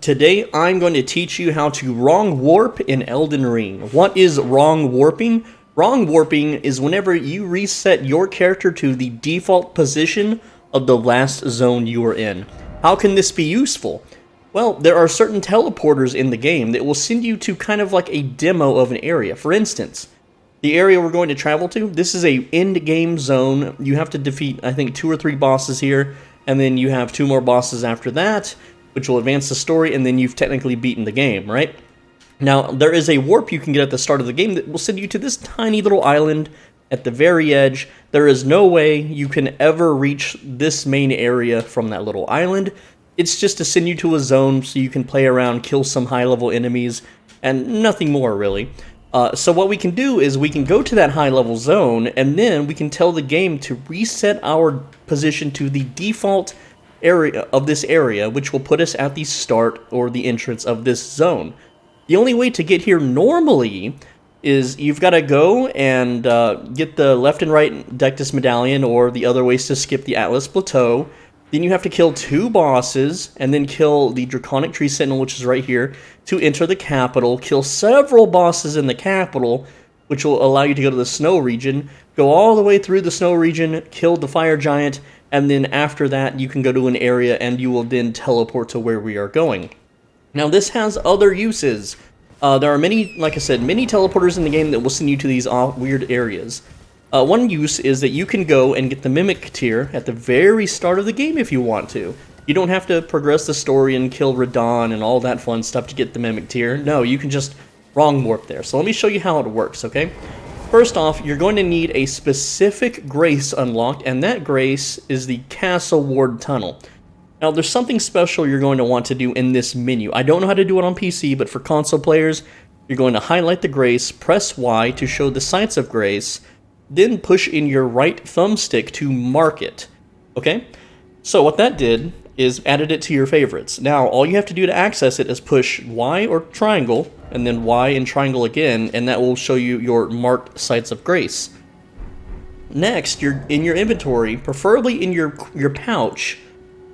Today I'm going to teach you how to wrong warp in Elden Ring. What is wrong warping? Wrong warping is whenever you reset your character to the default position of the last zone you were in. How can this be useful? Well, there are certain teleporters in the game that will send you to kind of like a demo of an area. For instance, the area we're going to travel to, this is a end-game zone. You have to defeat, I think, 2 or 3 bosses here, and then you have 2 more bosses after that, which will advance the story, and then you've technically beaten the game, right? Now, there is a warp you can get at the start of the game that will send you to this tiny little island at the very edge. There is no way you can ever reach this main area from that little island. It's just to send you to a zone so you can play around, kill some high-level enemies, and nothing more, really. So what we can do is we can go to that high-level zone, and then we can tell the game to reset our position to the default area of this area, which will put us at the start or the entrance of this zone. The only way to get here normally is you've got to go and get the left and right Dectus Medallion, or the other ways to skip the Atlas Plateau. Then you have to kill 2 bosses, and then kill the Draconic Tree Sentinel, which is right here, to enter the capital, kill several bosses in the capital, which will allow you to go to the snow region, go all the way through the snow region, kill the fire giant, and then after that you can go to an area and you will then teleport to where we are going. Now this has other uses. There are many, like I said, many teleporters in the game that will send you to these weird areas. One use is that you can go and get the Mimic tier at the very start of the game if you want to. You don't have to progress the story and kill Radon and all that fun stuff to get the Mimic tier. No, you can just wrong warp there. So let me show you how it works, okay? First off, you're going to need a specific grace unlocked, and that grace is the Castle Ward Tunnel. Now, there's something special you're going to want to do in this menu. I don't know how to do it on PC, but for console players, you're going to highlight the grace, press Y to show the sites of grace, then push in your right thumbstick to mark it, okay? So what that did is added it to your favorites. Now, all you have to do to access it is push Y or triangle, and then Y and triangle again, and that will show you your marked sites of grace. Next, in your inventory, preferably in your pouch,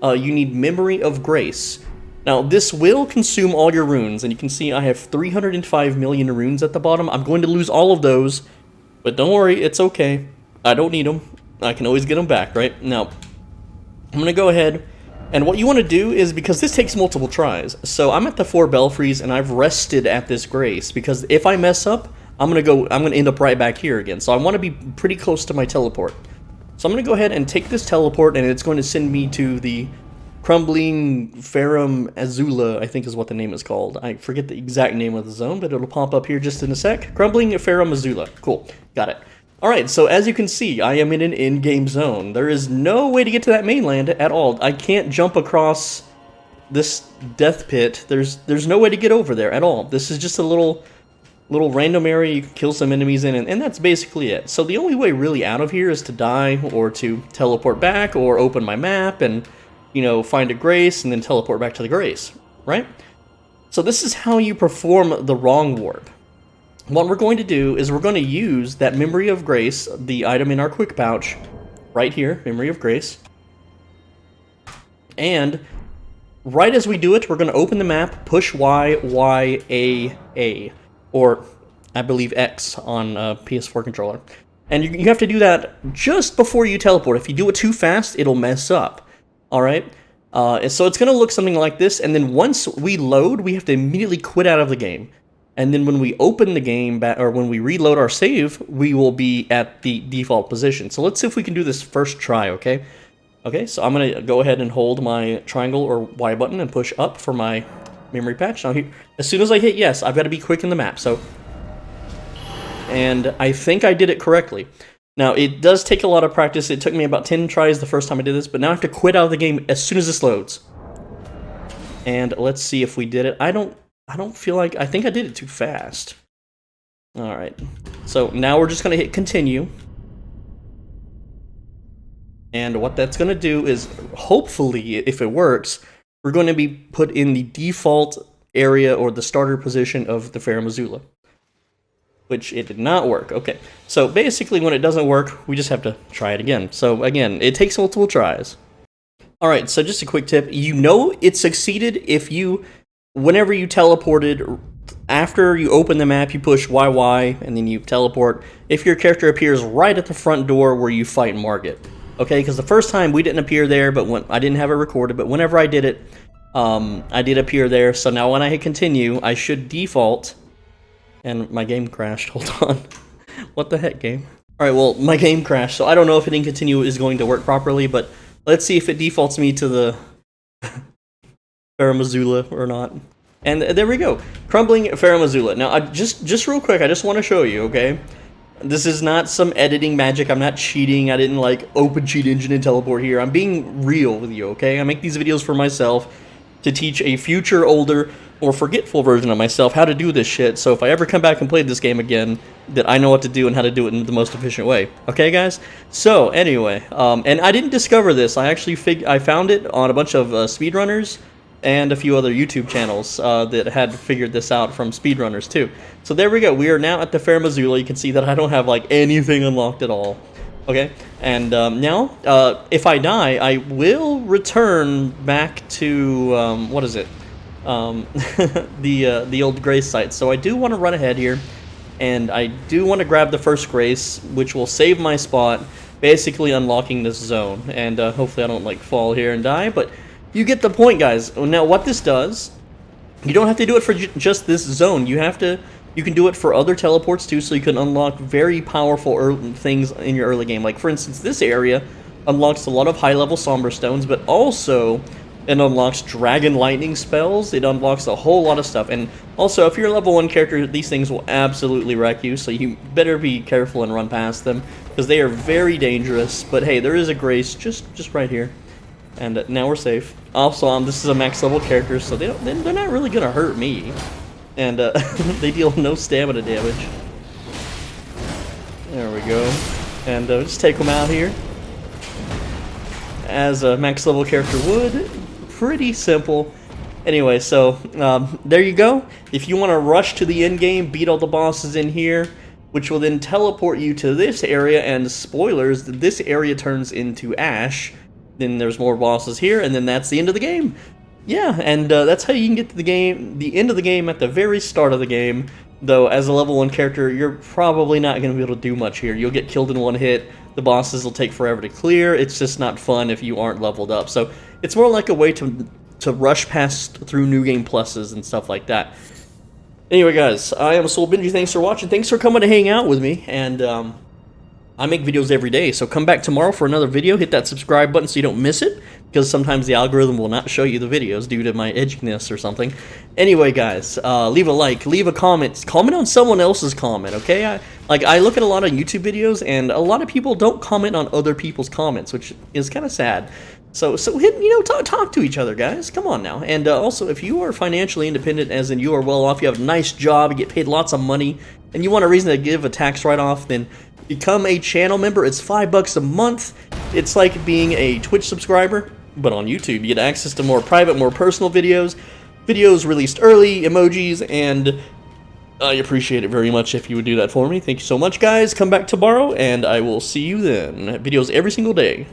you need Memory of Grace. Now, this will consume all your runes, and you can see I have 305 million runes at the bottom. I'm going to lose all of those, but don't worry, it's okay. I don't need them. I can always get them back, right? Now, I'm going to go ahead, and what you want to do is, because this takes multiple tries, so I'm at the 4 belfries, and I've rested at this grace, because if I mess up, I'm going to end up right back here again. So I want to be pretty close to my teleport. So I'm going to go ahead and take this teleport, and it's going to send me to the Crumbling Ferrum Azula, I think is what the name is called. I forget the exact name of the zone, but it'll pop up here just in a sec. Crumbling Ferrum Azula. Cool. Got it. Alright, so as you can see, I am in an in-game zone. There is no way to get to that mainland at all. I can't jump across this death pit. There's no way to get over there at all. This is just a little random area you can kill some enemies in, and that's basically it. So the only way really out of here is to die, or to teleport back, or open my map and, you know, find a grace, and then teleport back to the grace, right? So this is how you perform the wrong warp. What we're going to do is we're going to use that Memory of Grace, the item in our quick pouch, right here, Memory of Grace. And right as we do it, we're going to open the map, push Y, Y, A, or I believe X on a PS4 controller. And you have to do that just before you teleport. If you do it too fast, it'll mess up. Alright? So it's going to look something like this, and then once we load, we have to immediately quit out of the game. And then when we open the game, or when we reload our save, we will be at the default position. So let's see if we can do this first try, okay? Okay, so I'm going to go ahead and hold my triangle or Y button and push up for my memory patch. Now, as soon as I hit yes, I've got to be quick in the map, so... And I think I did it correctly. Now, it does take a lot of practice. It took me about 10 tries the first time I did this, but now I have to quit out of the game as soon as this loads. And let's see if we did it. I don't feel like... I think I did it too fast. Alright. So now we're just going to hit continue. And what that's going to do is, hopefully, if it works, we're going to be put in the default area or the starter position of the Ferrum Azula. Which it did not work. Okay. So basically when it doesn't work, we just have to try it again. So again, it takes multiple tries. Alright, so just a quick tip. You know it succeeded if you whenever you teleported, after you open the map, you push YY, and then you teleport. If your character appears right at the front door where you fight Margit. Okay, because the first time we didn't appear there, but when I didn't have it recorded, but whenever I did it, I did appear there. So now when I hit continue, I should default, and my game crashed. Hold on. What the heck, game? Alright, well, my game crashed, so I don't know if hitting continue is going to work properly, but let's see if it defaults me to the Faramazula or not. And there we go. Crumbling Faramazula. Now, just real quick, I just want to show you, okay? This is not some editing magic. I'm not cheating. I didn't, like, open cheat engine and teleport here. I'm being real with you, okay? I make these videos for myself to teach a future, older, or forgetful version of myself how to do this shit, so if I ever come back and play this game again, that I know what to do and how to do it in the most efficient way. Okay, guys? So, anyway, and I didn't discover this. I actually I found it on a bunch of speedrunners and a few other YouTube channels that had figured this out from speedrunners, too. So there we go. We are now at the Faramazula. You can see that I don't have, like, anything unlocked at all. Okay? And now, if I die, I will return back to, what is it? The old Grace site. So I do want to run ahead here, and I do want to grab the first Grace, which will save my spot, basically unlocking this zone. And hopefully I don't, like, fall here and die, but you get the point, guys. Now, what this does, you don't have to do it for just this zone. You can do it for other teleports too, so you can unlock very powerful things in your early game. Like, for instance, this area unlocks a lot of high-level Somber Stones, but also it unlocks Dragon Lightning spells. It unlocks a whole lot of stuff. And also, if you're a level 1 character, these things will absolutely wreck you, so you better be careful and run past them, because they are very dangerous. But hey, there is a Grace just right here. And now we're safe. Also, this is a max level character, so they're not really gonna hurt me. And they deal no stamina damage. There we go. And just take them out here, as a max level character would. Pretty simple. Anyway, so there you go. If you want to rush to the end game, beat all the bosses in here, which will then teleport you to this area. And spoilers, this area turns into ash. Then there's more bosses here, and then that's the end of the game. Yeah, and that's how you can get to the end of the game at the very start of the game. Though, as a level 1 character, you're probably not going to be able to do much here. You'll get killed in one hit. The bosses will take forever to clear. It's just not fun if you aren't leveled up. So it's more like a way to rush past through New Game Pluses and stuff like that. Anyway, guys, I am SwoleBenji. Thanks for watching. Thanks for coming to hang out with me. And I make videos every day, so come back tomorrow for another video. Hit that subscribe button so you don't miss it, because sometimes the algorithm will not show you the videos due to my edginess or something. Anyway, guys, leave a like, leave a comment on someone else's comment, okay? I look at a lot of YouTube videos, and a lot of people don't comment on other people's comments, which is kind of sad. So hit, talk to each other, guys. Come on now. And also, if you are financially independent, as in you are well off, you have a nice job, you get paid lots of money, and you want a reason to give a tax write-off, then become a channel member. It's $5 a month. It's like being a Twitch subscriber, but on YouTube. You get access to more private, more personal videos released early, emojis, and I appreciate it very much if you would do that for me. Thank you so much, guys. Come back tomorrow, and I will see you then. Videos every single day.